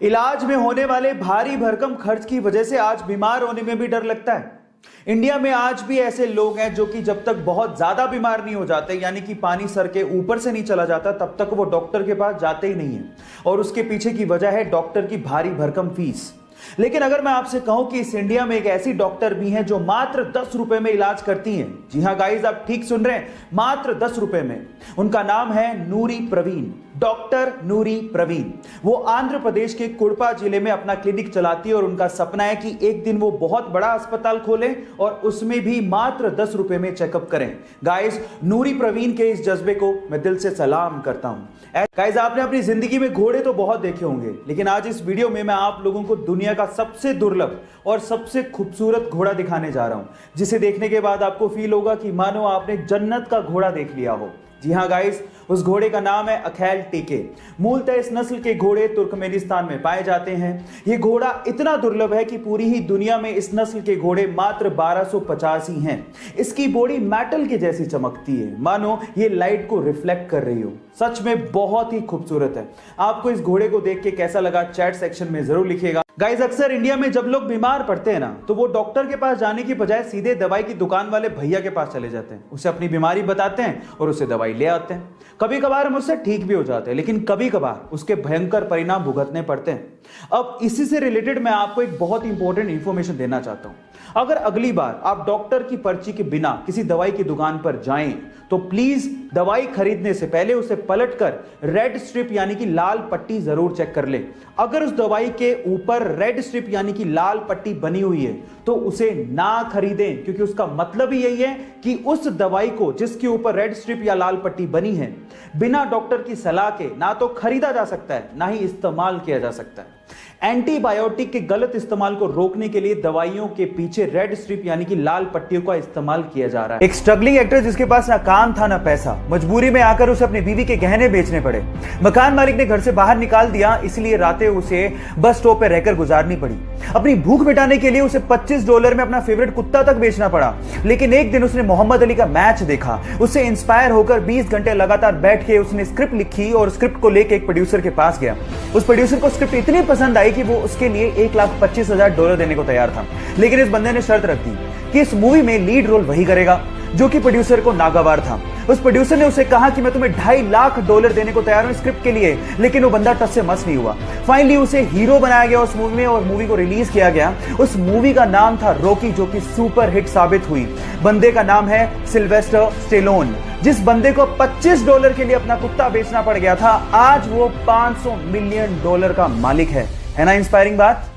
इलाज में होने वाले भारी भरकम खर्च की वजह से आज बीमार होने में भी डर लगता है। इंडिया में आज भी ऐसे लोग हैं जो कि जब तक बहुत ज्यादा बीमार नहीं हो जाते, यानी कि पानी सर के ऊपर से नहीं चला जाता, तब तक वो डॉक्टर के पास जाते ही नहीं है। और उसके पीछे की वजह है डॉक्टर की भारी भरकम फीस। लेकिन अगर मैं आपसे कहूं कि इस इंडिया में एक ऐसी डॉक्टर भी हैं जो मात्र 10 रुपए में इलाज करती हैं। जी हां गाइस, आप ठीक सुन रहे हैं, मात्र 10 रुपए में। उनका नाम है नूरी प्रवीण, डॉक्टर नूरी प्रवीण। वो आंध्र प्रदेश के कुडपा जिले में अपना क्लिनिक चलाती है और उनका सपना है कि एक दिन वो बहुत बड़ा अस्पताल खोलें और उसमें भी मात्र 10 रुपए में चेकअप करें। गाइस, नूरी प्रवीण के इस जज्बे को मैं दिल से सलाम करता हूं। गाइस, आपने अपनी जिंदगी में घोड़े तो बहुत देखे होंगे, लेकिन आज इस वीडियो में मैं आप लोगों को दुनिया का सबसे दुर्लभ और सबसे खूबसूरत घोड़ा दिखाने जा रहा हूं, जिसे देखने के बाद आपको फील होगा कि मानो आपने जन्नत का घोड़ा देख लिया हो। जी हां गाइस, उस घोड़े का नाम है अखैल टीके। मूलतः इस नस्ल के घोड़े तुर्कमेनिस्तान में पाए जाते हैं। यह घोड़ा इतना दुर्लभ है कि पूरी ही दुनिया में इस नस्ल के घोड़े मात्र 1250 ही हैं। इसकी बॉडी मेटल के जैसी चमकती है, मानो ये लाइट को रिफ्लेक्ट कर रही हो। सच में बहुत ही खूबसूरत है। आपको इस घोड़े को देख के कैसा लगा, चैट सेक्शन में जरूर लिखिएगा। गाइस, अक्सर इंडिया में जब लोग बीमार पड़ते हैं ना, तो वो डॉक्टर के पास जाने की बजाय सीधे दवाई की दुकान वाले भैया के पास चले जाते हैं। उसे अपनी बीमारी बताते हैं और उसे दवाई ले आते हैं। कभी कभार हम उससे ठीक भी हो जाते हैं, लेकिन कभी कभार उसके भयंकर परिणाम भुगतने पड़ते हैं। अब इसी से रिलेटेड मैं आपको एक बहुत इंपॉर्टेंट इंफॉर्मेशन देना चाहता हूं। अगर अगली बार आप डॉक्टर की पर्ची के बिना किसी दवाई की दुकान पर जाएं, तो प्लीज दवाई खरीदने से पहले उसे पलटकर रेड स्ट्रिप यानी कि लाल पट्टी जरूर चेक कर ले। अगर उस दवाई के ऊपर रेड स्ट्रिप यानी कि लाल पट्टी बनी हुई है तो उसे ना खरीदें, क्योंकि उसका मतलब ही यही है कि उस दवाई को जिसके ऊपर रेड स्ट्रिप या लाल पट्टी बनी है, बिना डॉक्टर की सलाह के ना तो खरीदा जा सकता है, ना ही इस्तेमाल किया जा सकता है। एंटीबायोटिक के गलत इस्तेमाल को रोकने के लिए दवाइयों के पीछे रेड स्ट्रिप यानी कि लाल पट्टियों का इस्तेमाल किया जा रहा है। एक स्ट्रगलिंग एक्टर जिसके पास ना काम था ना पैसा, मजबूरी में आकर उसे अपनी बीवी के गहने बेचने पड़े। मकान मालिक ने घर से बाहर निकाल दिया, इसलिए रातें उसे बस स्टॉप पर रहकर गुजारनी पड़ी। अपनी भूख मिटाने के लिए उसे $25 में अपना फेवरेट कुत्ता तक बेचना पड़ा। लेकिन एक दिन उसने मोहम्मद अली का मैच देखा। उससे इंस्पायर होकर 20 घंटे लगातार बैठ के उसने स्क्रिप्ट लिखी और स्क्रिप्ट को लेकर एक प्रोड्यूसर के पास गया। उस प्रोड्यूसर को स्क्रिप्ट इतनी पसंद आई कि वो उसके लिए $1,25,000 देने को तैयार था। लेकिन इस बंदे ने शर्त रख दी कि इस मूवी में लीड रोल वही करेगा, जो कि प्रोड्यूसर को नागवार था। उस प्रोड्यूसर ने उसे कहा कि मैं तुम्हें $2.5 लाख देने को तैयार हूं स्क्रिप्ट के लिए, लेकिन वो बंदा टस से मस नहीं हुआ। फाइनली उसे हीरो बनाया गया उस मूवी में और मूवी को रिलीज किया गया। उस मूवी का नाम था रॉकी, जो कि सुपर हिट साबित हुई। बंदे का नाम है सिल्वेस्टर स्टेलोन। जिस बंदे को $25 के लिए अपना कुत्ता बेचना पड़ गया था, आज वो $500 मिलियन का मालिक है ना इंस्पायरिंग बात।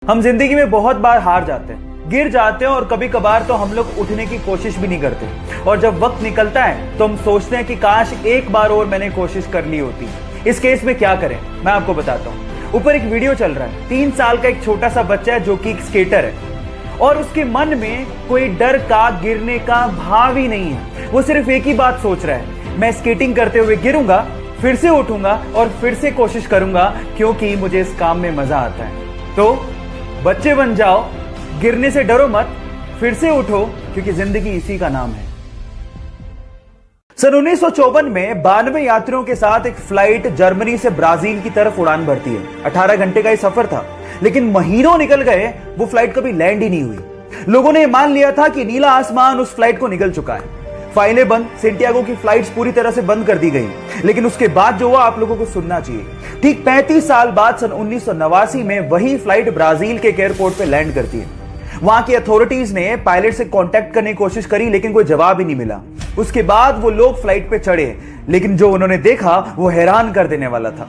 हम जिंदगी में बहुत बार हार जाते हैं, गिर जाते हैं और कभी कभार तो हम लोग उठने की कोशिश भी नहीं करते। और जब वक्त निकलता है तो हम सोचते हैं कि काश एक बार और मैंने कोशिश कर ली होती। इस केस में क्या करें, मैं आपको बताता हूं। ऊपर एक वीडियो चल रहा है। 3 साल का एक छोटा सा बच्चा है जो कि एक स्केटर है और उसके मन में कोई डर का, गिरने का भाव ही नहीं है। वो सिर्फ एक ही बात सोच रहा है, मैं स्केटिंग करते हुए गिरूंगा, फिर से उठूंगा और फिर से कोशिश करूंगा, क्योंकि मुझे इस काम में मजा आता है। तो बच्चे बन जाओ, गिरने से डरो मत, फिर से उठो, क्योंकि जिंदगी इसी का नाम है। सन 1954 में 92 यात्रियों के साथ एक फ्लाइट जर्मनी से ब्राजील की तरफ उड़ान भरती है। 18 घंटे का यह सफर था, लेकिन महीनों निकल गए, वो फ्लाइट कभी लैंड ही नहीं हुई। लोगों ने मान लिया था कि नीला आसमान उस फ्लाइट को निगल चुका है। फाइलें बंद, सेंटियागो की फ्लाइट्स पूरी तरह से बंद कर दी गई। लेकिन उसके बाद जो हुआ आप लोगों को सुनना चाहिए। ठीक 35 साल बाद सन 1989 में वही फ्लाइट ब्राजील के एयरपोर्ट पे लैंड करती है। वहां की अथॉरिटीज ने पायलट से कांटेक्ट करने की कोशिश करी, लेकिन कोई जवाब ही नहीं मिला। उसके बाद वो लोग फ्लाइट पे चढ़े, लेकिन जो उन्होंने देखा वो हैरान कर देने वाला था।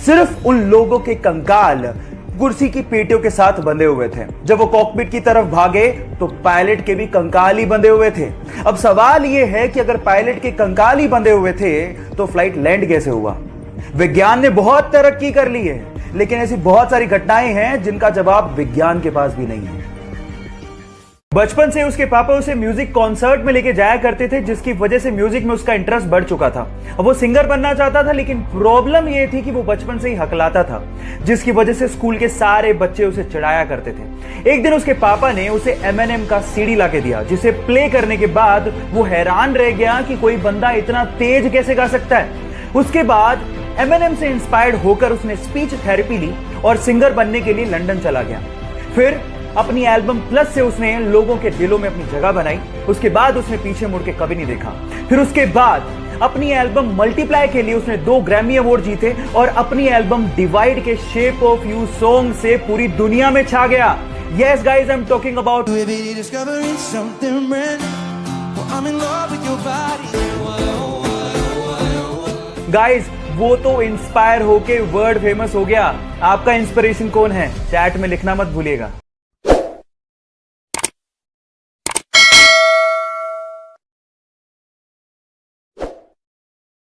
सिर्फ उन लोगों के कंकाल कुर्सी की पेटियों के साथ बंधे हुए थे। जब वो कॉकपिट की तरफ भागे तो पायलट के भी कंकाल ही बंधे हुए थे। अब सवाल यह है कि अगर पायलट के कंकाल ही बंधे हुए थे तो फ्लाइट लैंड कैसे हुआ? विज्ञान ने बहुत तरक्की कर ली है, लेकिन ऐसी बहुत सारी घटनाएं हैं जिनका जवाब विज्ञान के पास भी नहीं है। बचपन से उसके पापा उसे म्यूजिक कॉन्सर्ट में लेके जाया करते थे, जिसकी वजह से म्यूजिक में उसका इंटरेस्ट बढ़ चुका था। अब वो सिंगर बनना चाहता था, लेकिन प्रॉब्लम ये थी कि वो बचपन से ही हकलाता था, जिसकी वजह से स्कूल के सारे बच्चे उसे चिढ़ाया करते थे। एक दिन उसके पापा ने उसे एमएनएम का सीडी लाके दिया, जिसे प्ले करने के बाद वो हैरान रह गया कि कोई बंदा इतना तेज कैसे गा सकता है। उसके बाद एमिनेम से इंस्पायर्ड होकर उसने स्पीच थेरेपी ली और सिंगर बनने के लिए लंदन चला गया। फिर अपनी एल्बम प्लस से उसने लोगों के दिलों में अपनी जगह बनाई। उसके बाद उसने पीछे मुड़ के कभी नहीं देखा। फिर उसके बाद अपनी एल्बम मल्टीप्लाई के लिए उसने 2 ग्रैमी अवार्ड जीते और अपनी एल्बम डिवाइड के शेप ऑफ यू सॉन्ग से पूरी दुनिया में छा गया। Yes guys, I'm talking about guys, वो तो इंस्पायर होके वर्ल्ड फेमस हो गया। आपका इंस्पिरेशन कौन है? चैट में लिखना मत भूलिएगा।